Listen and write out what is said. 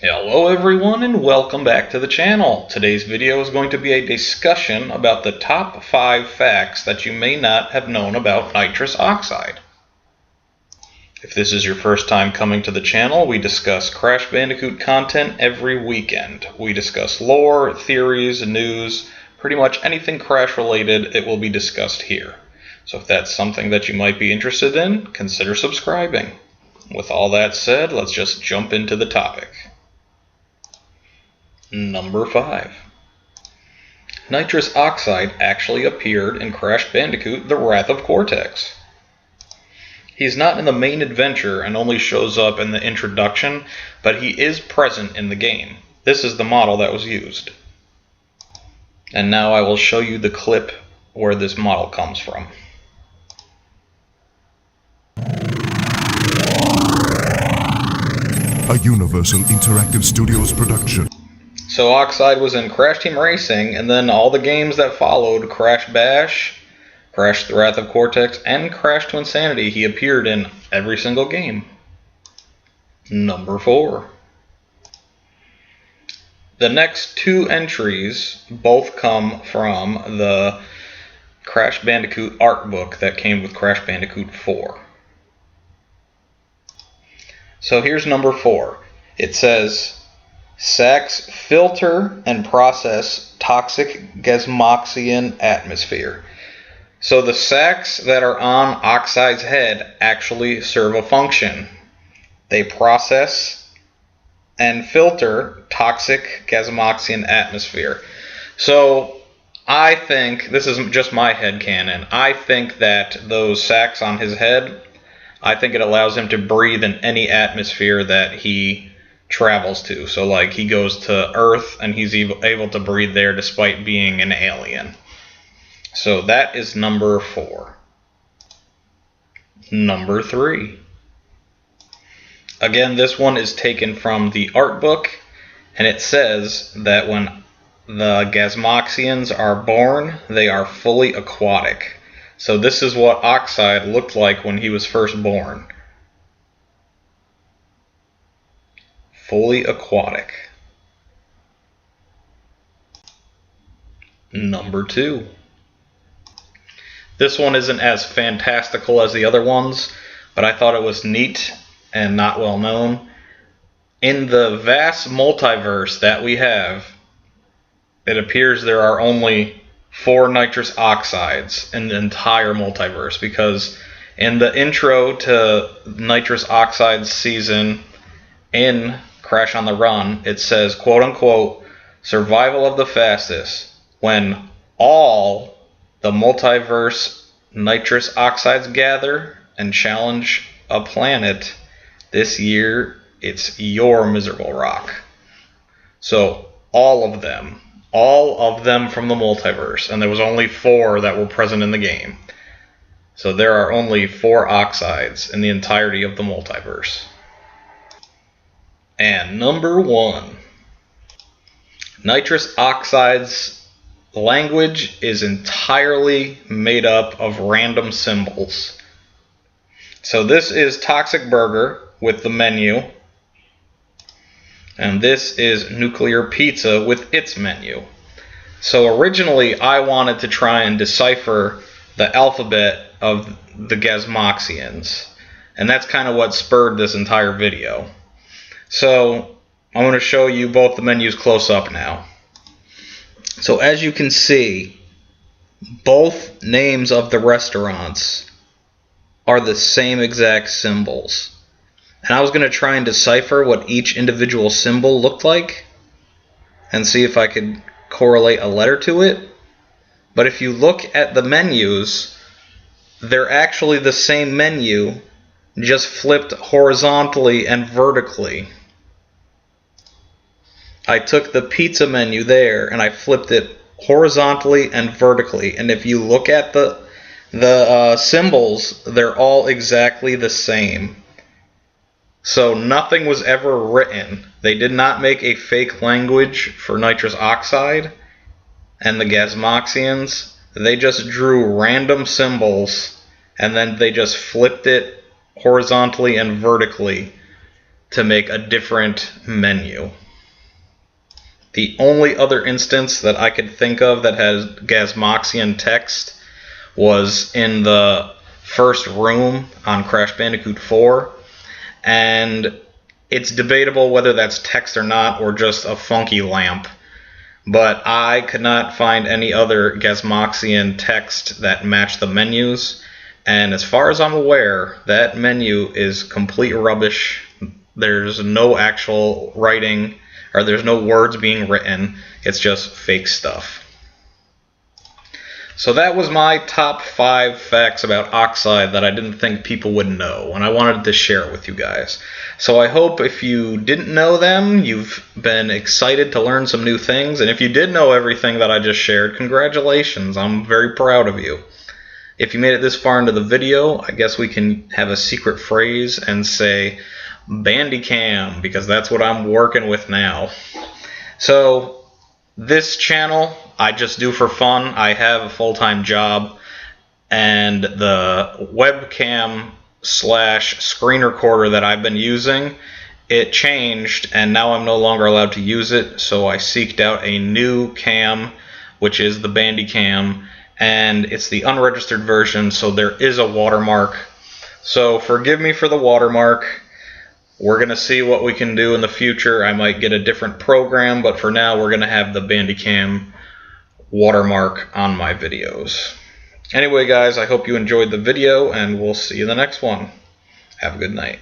Hello everyone and welcome back to the channel. Today's video is going to be a discussion about the top 5 facts that you may not have known about nitrous oxide. If this is your first time coming to the channel, we discuss Crash Bandicoot content every weekend. We discuss lore, theories, news, pretty much anything Crash related, it will be discussed here. So if that's something that you might be interested in, consider subscribing. With all that said, let's just jump into the topic. Number 5. Nitrous oxide actually appeared in Crash Bandicoot: The Wrath of Cortex. He's not in the main adventure and only shows up in the introduction, but he is present in the game. This is the model that was used. And now I will show you the clip where this model comes from. A Universal Interactive Studios production. So Oxide was in Crash Team Racing, and then all the games that followed, Crash Bash, Crash The Wrath of Cortex, and Crash to Insanity, he appeared in every single game. Number 4. The next 2 entries both come from the Crash Bandicoot art book that came with Crash Bandicoot 4. So here's number 4. It says, Sacs filter and process toxic Gazmoxian atmosphere. So the sacs that are on Oxide's head actually serve a function. They process and filter toxic Gazmoxian atmosphere. So I think, this is just my headcanon, I think that those sacs on his head, I think it allows him to breathe in any atmosphere that he travels to. So like he goes to Earth and he's able to breathe there despite being an alien. So that is number 4. Number 3. Again, this one is taken from the art book, and it says that when the Gazmoxians are born, they are fully aquatic. So this is what Oxide looked like when he was first born. Fully aquatic. Number 2. This one isn't as fantastical as the other ones, but I thought it was neat and not well known. In the vast multiverse that we have, it appears there are only 4 nitrous oxides in the entire multiverse, because in the intro to Nitrous Oxide's season in Crash on the Run, it says, quote unquote, survival of the fastest. When all the multiverse nitrous oxides gather and challenge a planet, this year it's your miserable rock. So all of them from the multiverse, and there was only 4 that were present in the game. So there are only 4 oxides in the entirety of the multiverse. And number 1. Nitrous oxide's language is entirely made up of random symbols. So this is Toxic Burger with the menu, and this is Nuclear Pizza with its menu. So originally I wanted to try and decipher the alphabet of the Gazmoxians, and that's kind of what spurred this entire video. So I'm going to show you both the menus close up now. So as you can see, both names of the restaurants are the same exact symbols. And I was going to try and decipher what each individual symbol looked like and see if I could correlate a letter to it. But if you look at the menus, they're actually the same menu, just flipped horizontally and vertically. I took the pizza menu there and I flipped it horizontally and vertically, and if you look at the symbols, they're all exactly the same. So nothing was ever written. They did not make a fake language for nitrous oxide and the Gazmoxians. They just drew random symbols and then they just flipped it horizontally and vertically to make a different menu. The only other instance that I could think of that has Gasmoxian text was in the first room on Crash Bandicoot 4, and it's debatable whether that's text or not, or just a funky lamp. But I could not find any other Gasmoxian text that matched the menus, and as far as I'm aware, that menu is complete rubbish. There's no actual writing, or there's no words being written. It's just fake stuff. So that was my top 5 facts about Oxide that I didn't think people would know, and I wanted to share it with you guys. So I hope if you didn't know them, you've been excited to learn some new things, and if you did know everything that I just shared, congratulations, I'm very proud of you. If you made it this far into the video, I guess we can have a secret phrase and say Bandicam, because that's what I'm working with now. So this channel I just do for fun. I have a full-time job, and the webcam / screen recorder that I've been using, it changed, and now I'm no longer allowed to use it, so I seeked out a new cam, which is the Bandicam, and it's the unregistered version, so there is a watermark. So forgive me for the watermark. We're going to see what we can do in the future. I might get a different program, but for now we're going to have the Bandicam watermark on my videos. Anyway guys, I hope you enjoyed the video, and we'll see you in the next one. Have a good night.